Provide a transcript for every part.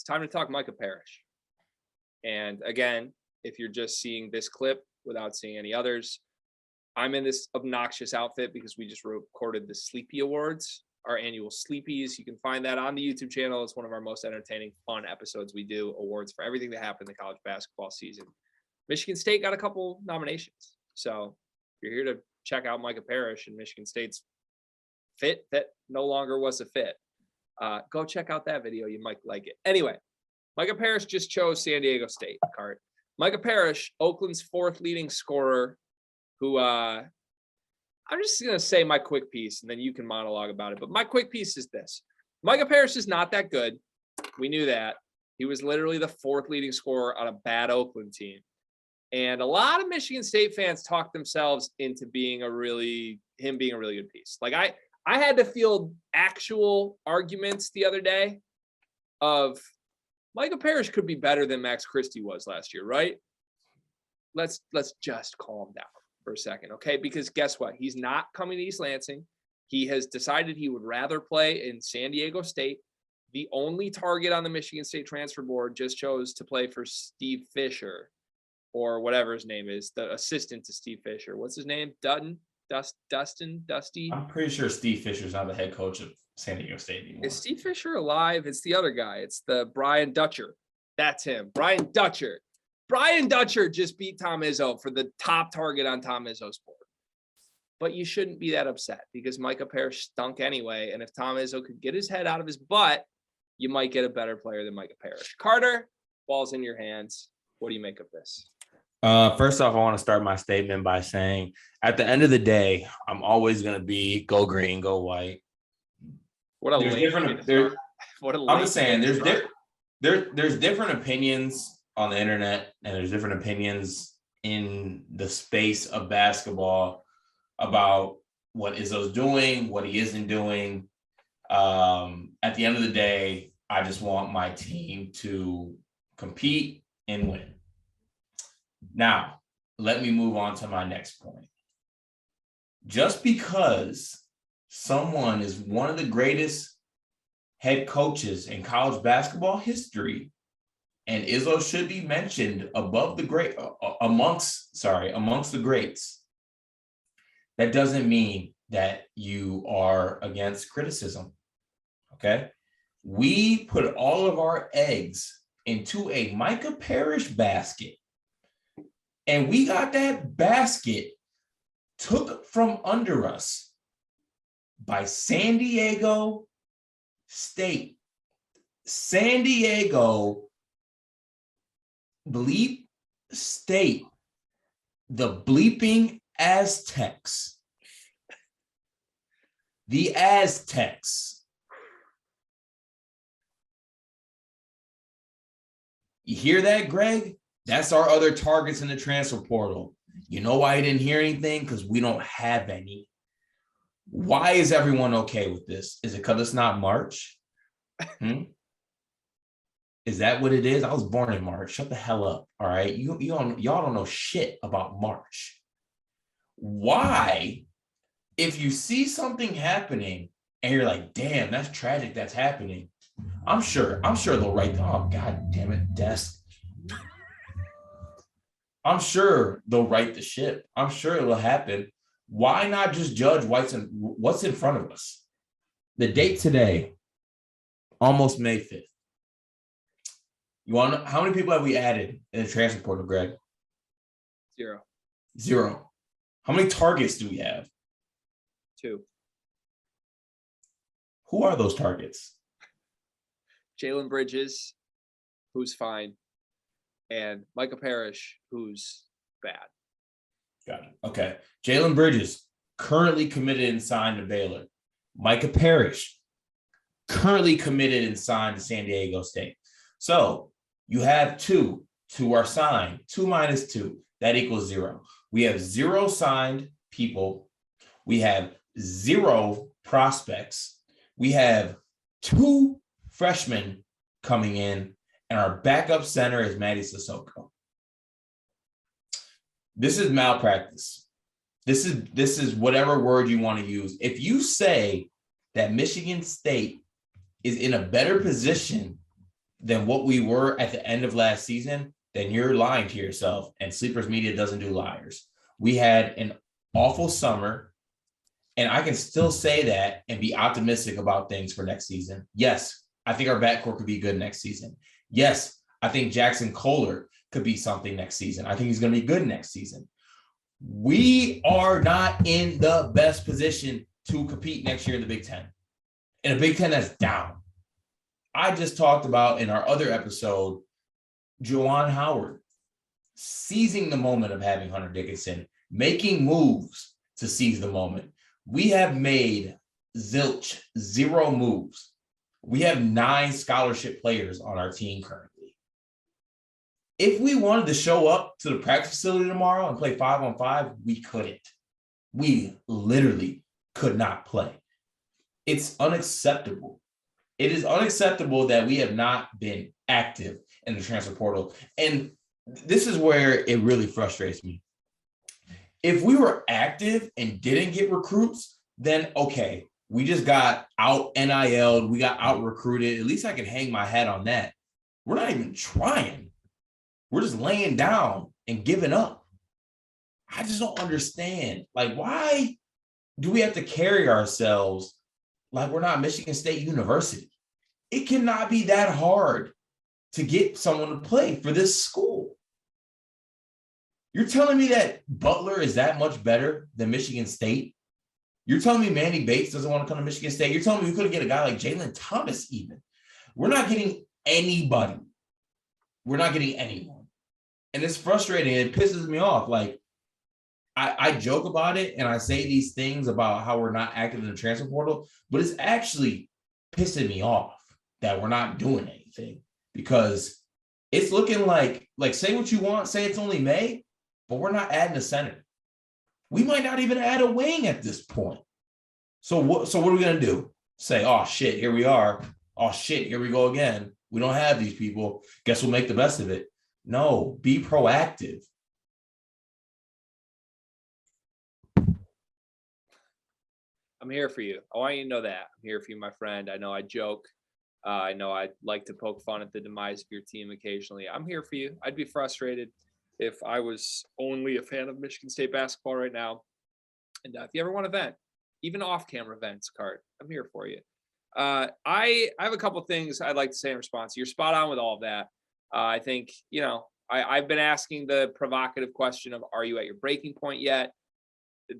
it's time to talk Micah Parrish. And again, if you're just seeing this clip without seeing any others, I'm in this obnoxious outfit because we just recorded the Sleepy Awards, our annual Sleepies. You can find that on the YouTube channel. It's one of our most entertaining, fun episodes. We do awards for everything that happened in the college basketball season. Michigan State got a couple nominations. So if you're here to check out Micah Parrish and Michigan State's fit that no longer was a fit, go check out that video. You might like it. Anyway, Micah Parrish just chose San Diego State, Cart. Micah Parrish, Oakland's fourth leading scorer, who I'm just going to say my quick piece, and then you can monologue about it. But my quick piece is this. Micah Parrish is not that good. We knew that. He was literally the fourth leading scorer on a bad Oakland team. And a lot of Michigan State fans talked themselves into being a really good piece. Like I had to field actual arguments the other day of Micah Parrish could be better than Max Christie was last year, right? Let's just calm down for a second, okay? Because guess what? He's not coming to East Lansing. He has decided he would rather play in San Diego State. The only target on the Michigan State transfer board just chose to play for Steve Fisher, or whatever his name is, the assistant to Steve Fisher. What's his name? Dusty? I'm pretty sure Steve Fisher's not the head coach of San Diego State anymore. Is Steve Fisher alive? It's the other guy. It's the Brian Dutcher. That's him. Brian Dutcher. Brian Dutcher just beat Tom Izzo for the top target on Tom Izzo's board. But you shouldn't be that upset because Micah Parrish stunk anyway. And if Tom Izzo could get his head out of his butt, you might get a better player than Micah Parrish. Carter, ball's in your hands. What do you make of this? First off, I want to start my statement by saying at the end of the day, I'm always going to be go green, go white. What a I'm just saying there's different opinions on the internet and there's different opinions in the space of basketball about what Izzo's doing, what he isn't doing. At the end of the day, I just want my team to compete and win. Now, let me move on to my next point. Just because someone is one of the greatest head coaches in college basketball history, and Izzo should be mentioned above the great amongst the greats, that doesn't mean that you are against criticism. Okay? We put all of our eggs into a Micah Parrish basket. And we got that basket took from under us by San Diego State. San Diego bleep state. The bleeping Aztecs. The Aztecs. You hear that, Greg? That's our other targets in the transfer portal. You know why I didn't hear anything? Because we don't have any. Why is everyone okay with this? Is it because it's not March? Is that what it is? I was born in March. Shut the hell up. All right. Y'all don't know shit about March. Why, if you see something happening and you're like, damn, that's tragic, that's happening. I'm sure they'll write, oh, God damn it, desk. I'm sure they'll right the ship. I'm sure it will happen. Why not just judge what's in front of us? The date today, almost May 5th. You want to know how many people have we added in the transfer portal, Greg? Zero. How many targets do we have? 2. Who are those targets? Jalen Bridges, who's fine, and Micah Parrish, who's bad. Got it. Okay. Jalen Bridges, currently committed and signed to Baylor. Micah Parrish, currently committed and signed to San Diego State. So you have 2 are signed. 2 minus 2, that equals 0. We have 0 signed people. We have 0 prospects. We have 2 freshmen coming in, and our backup center is Matty Sissoko. This is malpractice. This is whatever word you want to use. If you say that Michigan State is in a better position than what we were at the end of last season, then you're lying to yourself. And Sleepers Media doesn't do liars. We had an awful summer, and I can still say that and be optimistic about things for next season. Yes, I think our backcourt could be good next season. Yes, I think Jackson Kohler could be something next season. I think he's going to be good next season. We are not in the best position to compete next year in the Big Ten. In a Big Ten that's down. I just talked about in our other episode, Juwan Howard seizing the moment of having Hunter Dickinson, making moves to seize the moment. We have made zilch, 0 moves. We have 9 scholarship players on our team currently. If we wanted to show up to the practice facility tomorrow and play 5-on-5, we couldn't. We literally could not play. It's unacceptable. It is unacceptable that we have not been active in the transfer portal. And this is where it really frustrates me. If we were active and didn't get recruits, then okay, we just got out NIL'd, we got out recruited. At least I can hang my hat on that. We're not even trying. We're just laying down and giving up. I just don't understand. Like, why do we have to carry ourselves like we're not Michigan State University? It cannot be that hard to get someone to play for this school. You're telling me that Butler is that much better than Michigan State? You're telling me Manny Bates doesn't want to come to Michigan State? You're telling me we couldn't get a guy like Jalen Thomas even? We're not getting anybody. We're not getting anyone. And it's frustrating. It pisses me off. Like, I joke about it and I say these things about how we're not active in the transfer portal, but it's actually pissing me off that we're not doing anything, because it's looking like say what you want, say it's only May, but we're not adding a center. We might not even add a wing at this point. So what are we going to do? Say, oh shit, here we are. Oh shit, here we go again. We don't have these people. Guess we'll make the best of it. No, be proactive. I'm here for you. I want you to know that. I'm here for you, my friend. I know I joke. I know I like to poke fun at the demise of your team occasionally. I'm here for you. I'd be frustrated if I was only a fan of Michigan State basketball right now. And if you ever want to vent, even off-camera vents, Cart, I'm here for you. I have a couple things I'd like to say in response. You're spot on with all of that. I think, I've been asking the provocative question of, are you at your breaking point yet?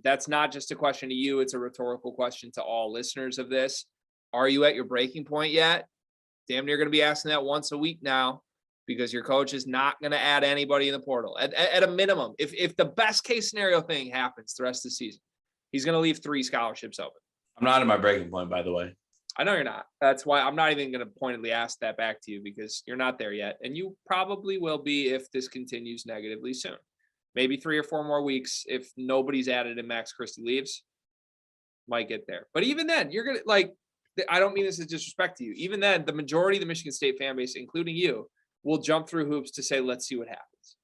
That's not just a question to you. It's a rhetorical question to all listeners of this. Are you at your breaking point yet? Damn near going to be asking that once a week now, because your coach is not going to add anybody in the portal. At a minimum, if the best case scenario thing happens the rest of the season, he's going to leave 3 scholarships open. I'm not at my breaking point, by the way. I know you're not. That's why I'm not even going to pointedly ask that back to you, because you're not there yet. And you probably will be if this continues negatively soon. Maybe 3 or 4 more weeks. If nobody's added and Max Christie leaves, might get there. But even then, you're going to, I don't mean this as disrespect to you. Even then, the majority of the Michigan State fan base, including you, will jump through hoops to say, let's see what happens.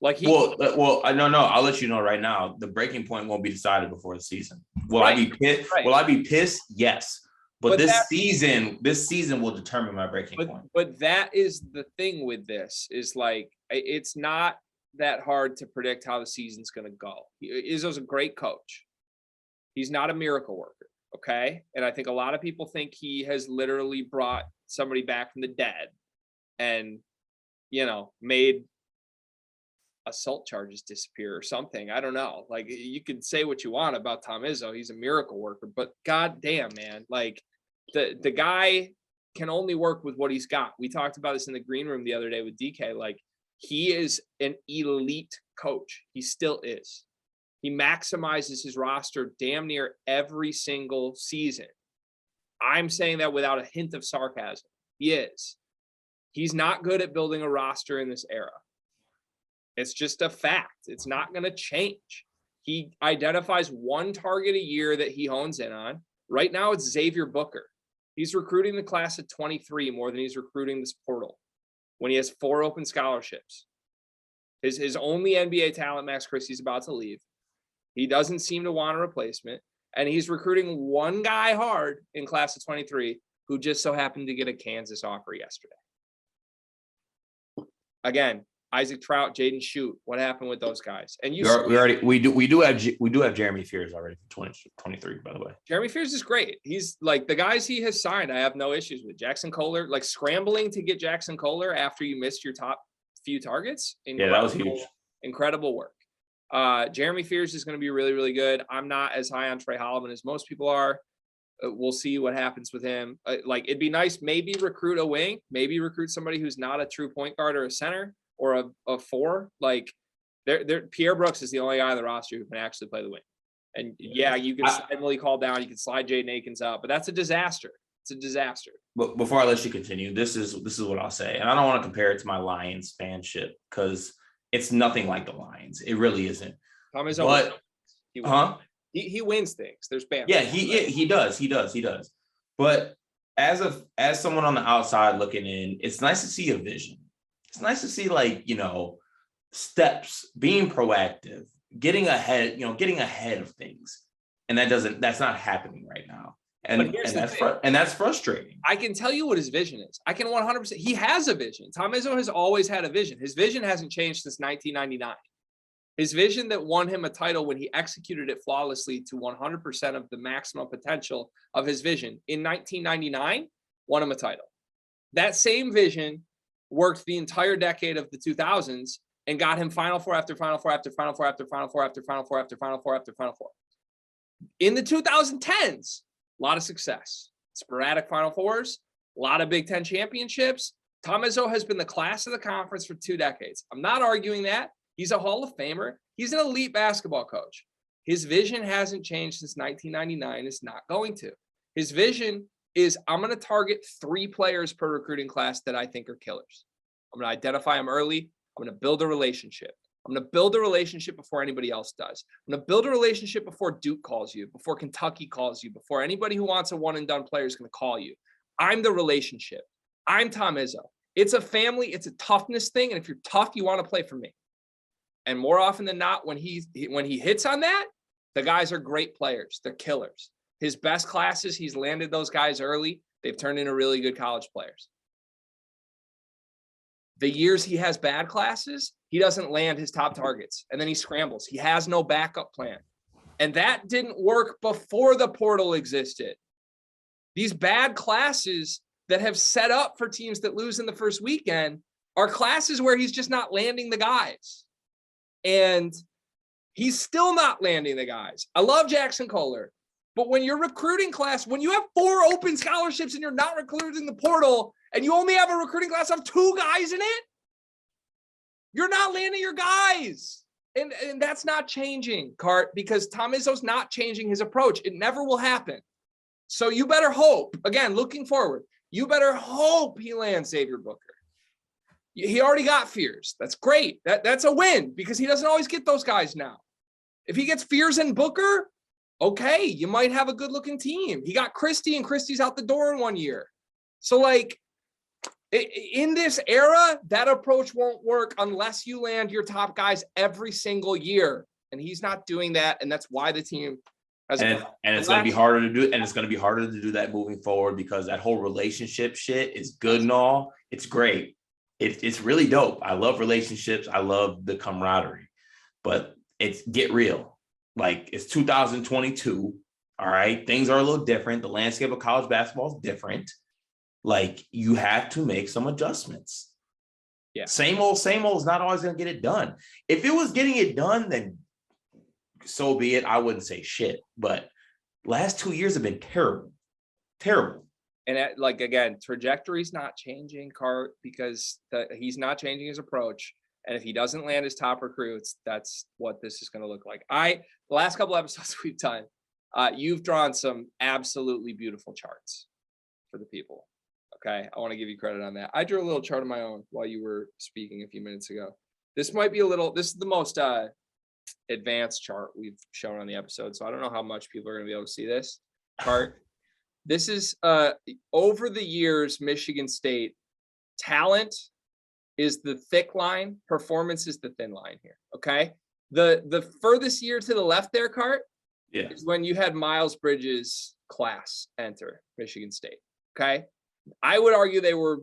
I'll let you know right now. The breaking point won't be decided before the season. Will I be pissed? Right. Will I be pissed? Yes. But this season will determine my breaking point. But that is the thing with this, is it's not that hard to predict how the season's going to go. Izzo's a great coach. He's not a miracle worker. Okay. And I think a lot of people think he has literally brought somebody back from the dead and, made assault charges disappear or something. I don't know. You could say what you want about Tom Izzo. He's a miracle worker, but god damn, man, the guy can only work with what he's got. We talked about this in the green room the other day with DK. He is an elite coach. He still is. He maximizes his roster damn near every single season. I'm saying that without a hint of sarcasm. He is. He's not good at building a roster in this era. It's just a fact. It's not going to change. He identifies one target a year that he hones in on. Right now, it's Xavier Booker. He's recruiting the class of 23 more than he's recruiting this portal when he has 4 open scholarships. His only NBA talent, Max Christie's about to leave. He doesn't seem to want a replacement. And he's recruiting one guy hard in class of 23 who just so happened to get a Kansas offer yesterday. again, Isaac Trout, Jaden Shoot. What happened with those guys? And we do have Jeremy Fears already for 2023, by the way. Jeremy Fears is great. He's like the guys he has signed. I have no issues with Jackson Kohler. Like scrambling to get Jackson Kohler after you missed your top few targets. Yeah, that was huge. Incredible work. Jeremy Fears is going to be really, really good. I'm not as high on Trey Holloman as most people are. We'll see what happens with him. Like it'd be nice, maybe recruit a wing, maybe recruit somebody who's not a true point guard or a center or a four. Like Pierre Brooks is the only guy on the roster who can actually play the wing. And yeah, you can slide Willie Call down, you can slide Jaden Akins out, but that's a disaster. It's a disaster. But before I let you continue, this is what I'll say, and I don't want to compare it to my Lions fanship because it's nothing like the Lions. It really isn't. Tom Izzo, but he wins things. There's bad. Yeah, he does. But as someone on the outside looking in, it's nice to see a vision. It's nice to see steps, being proactive, getting ahead of things. And that's not happening right now. And that's frustrating. I can tell you what his vision is. I can 100%. He has a vision. Tom Izzo has always had a vision. His vision hasn't changed since 1999. His vision that won him a title when he executed it flawlessly to 100% of the maximum potential of his vision in 1999 won him a title. That same vision worked the entire decade of the 2000s and got him Final Four after Final Four after Final Four after Final Four after Final Four after Final Four after Final Four. In the 2010s, a lot of success, sporadic Final Fours, a lot of Big Ten championships. Tom Izzo has been the class of the conference for 2 decades. I'm not arguing that. He's a Hall of Famer. He's an elite basketball coach. His vision hasn't changed since 1999. It's not going to. His vision is I'm going to target 3 players per recruiting class that I think are killers. I'm going to identify them early. I'm going to build a relationship. I'm going to build a relationship before anybody else does. I'm going to build a relationship before Duke calls you, before Kentucky calls you, before anybody who wants a one-and-done player is going to call you. I'm the relationship. I'm Tom Izzo. It's a family. It's a toughness thing. And if you're tough, you want to play for me. And more often than not, when he hits on that, the guys are great players. They're killers. His best classes, he's landed those guys early. They've turned into really good college players. The years he has bad classes, he doesn't land his top targets. And then he scrambles. He has no backup plan. And that didn't work before the portal existed. These bad classes that have set up for teams that lose in the first weekend are classes where he's just not landing the guys. And he's still not landing the guys. I love Jackson Kohler. But when your recruiting class, when you have 4 open scholarships and you're not recruited in the portal and you only have a recruiting class of 2 guys in it, you're not landing your guys. And that's not changing, Cart, because Tom Izzo's not changing his approach. It never will happen. So you better hope, again, looking forward, you better hope he lands Xavier Booker. He already got Fears. That's great. That's a win because he doesn't always get those guys now. If he gets Fears and Booker, okay, you might have a good looking team. He got Christie and Christie's out the door in 1 year. So like in this era, that approach won't work unless you land your top guys every single year. And he's not doing that. And that's why the team has it's going to be harder to do. And it's going to be harder to do that moving forward because that whole relationship shit is good and all. It's great. It's really dope. I love relationships. I love the camaraderie, but it's get real. Like it's 2022. All right. Things are a little different. The landscape of college basketball is different. Like you have to make some adjustments. Yeah. Same old is not always going to get it done. If it was getting it done, then so be it. I wouldn't say shit, but last 2 years have been terrible. And again, trajectory's not changing, Cart, because he's not changing his approach. And if he doesn't land his top recruits, that's what this is going to look like. The last couple episodes we've done, you've drawn some absolutely beautiful charts for the people. Okay. I want to give you credit on that. I drew a little chart of my own while you were speaking a few minutes ago. This is the most advanced chart we've shown on the episode. So I don't know how much people are going to be able to see this chart. This is over the years, Michigan State talent is the thick line, performance is the thin line here. Okay. The furthest year to the left there, Cart, is when you had Miles Bridges' class enter Michigan State. Okay. I would argue they were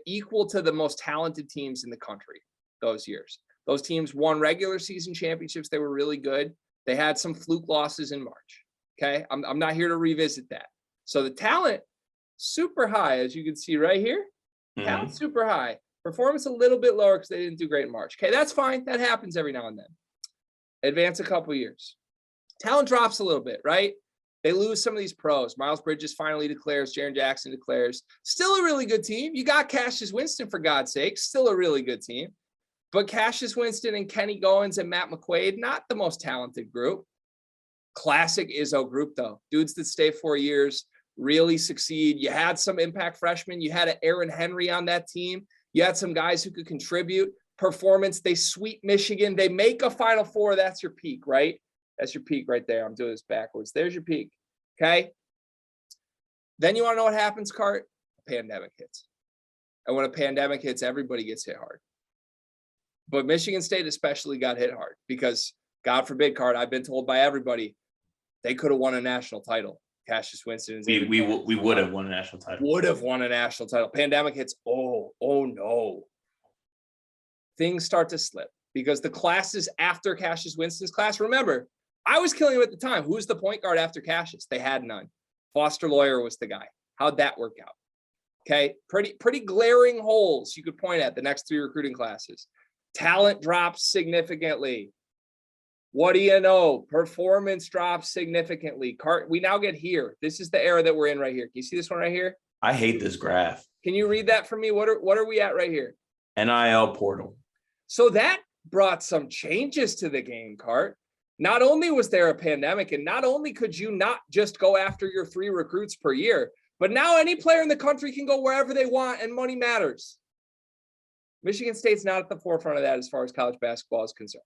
equal to the most talented teams in the country those years. Those teams won regular season championships. They were really good. They had some fluke losses in March. Okay. I'm not here to revisit that. So the talent, super high, as you can see right here. Talent super high. Performance a little bit lower because they didn't do great in March. Okay, that's fine. That happens every now and then. Advance a couple years. Talent drops a little bit, right? They lose some of these pros. Miles Bridges finally declares. Jaren Jackson declares. Still a really good team. You got Cassius Winston, for God's sake. Still a really good team. But Cassius Winston and Kenny Goins and Matt McQuaid, not the most talented group. Classic Izzo group, though. Dudes that stay 4 years, really succeed. You had some impact freshmen. You had an Aaron Henry on that team. You had some guys who could contribute. Performance, they sweep Michigan. They make a Final Four. That's your peak, right? That's your peak right there. I'm doing this backwards. There's your peak, okay? Then you want to know what happens, Cart? A pandemic hits. And when a pandemic hits, everybody gets hit hard. But Michigan State especially got hit hard because, God forbid, Cart, I've been told by everybody, they could have won a national title. Cassius Winston. We would have won a national title. Would have won a national title. Pandemic hits. Oh no. Things start to slip because the classes after Cassius Winston's class, remember, I was killing him at the time. Who's the point guard after Cassius? They had none. Foster Lawyer was the guy. How'd that work out? Okay. Pretty glaring holes you could point at the next 3 recruiting classes. Talent drops significantly. What do you know? Performance drops significantly. We now get here. This is the era that we're in right here. Can you see this one right here? I hate this graph. Can you read that for me? What are we at right here? NIL portal. So that brought some changes to the game, Cart. Not only was there a pandemic, and not only could you not just go after your 3 recruits per year, but now any player in the country can go wherever they want and money matters. Michigan State's not at the forefront of that as far as college basketball is concerned.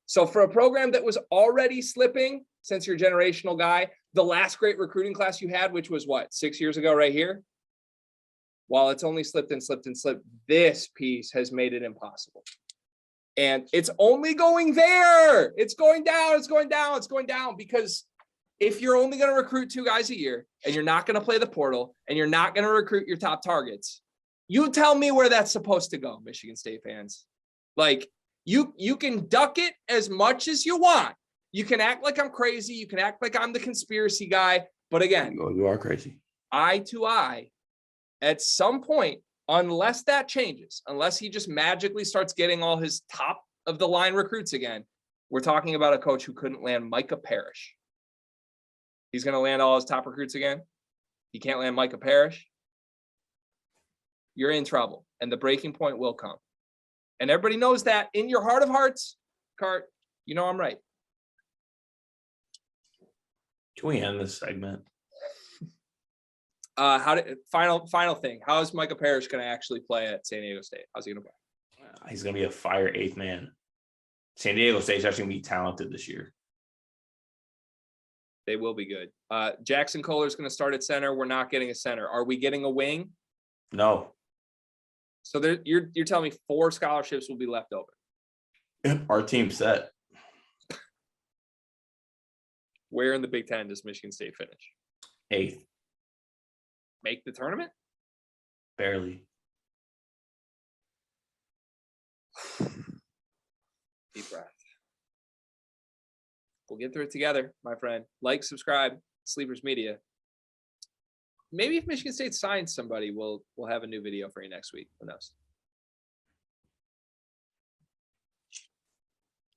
So for a program that was already slipping since you're a generational guy, the last great recruiting class you had, which was what, 6 years ago right here? While it's only slipped and slipped and slipped, this piece has made it impossible. And it's only going there. It's going down. It's going down. It's going down because if you're only going to recruit 2 guys a year and you're not going to play the portal and you're not going to recruit your top targets, you tell me where that's supposed to go, Michigan State fans. Like, you can duck it as much as you want. You can act like I'm crazy. You can act like I'm the conspiracy guy. But again, you are crazy. Eye to eye, at some point, unless that changes, unless he just magically starts getting all his top of the line recruits again, we're talking about a coach who couldn't land Micah Parrish. He's going to land all his top recruits again. He can't land Micah Parrish. You're in trouble, and the breaking point will come. And everybody knows that in your heart of hearts, Cart, you know I'm right. Can we end this segment? Final thing. How is Micah Parrish going to actually play at San Diego State? How's he going to play? He's going to be a fire 8th man. San Diego State's actually going to be talented this year. They will be good. Jackson Kohler's going to start at center. We're not getting a center. Are we getting a wing? No. So you're telling me 4 scholarships will be left open. Our team's set. Where in the Big Ten does Michigan State finish? 8th. Make the tournament? Barely. Deep breath. We'll get through it together, my friend. Like, subscribe, Sleepers Media. Maybe if Michigan State signs somebody, we'll have a new video for you next week. Who knows?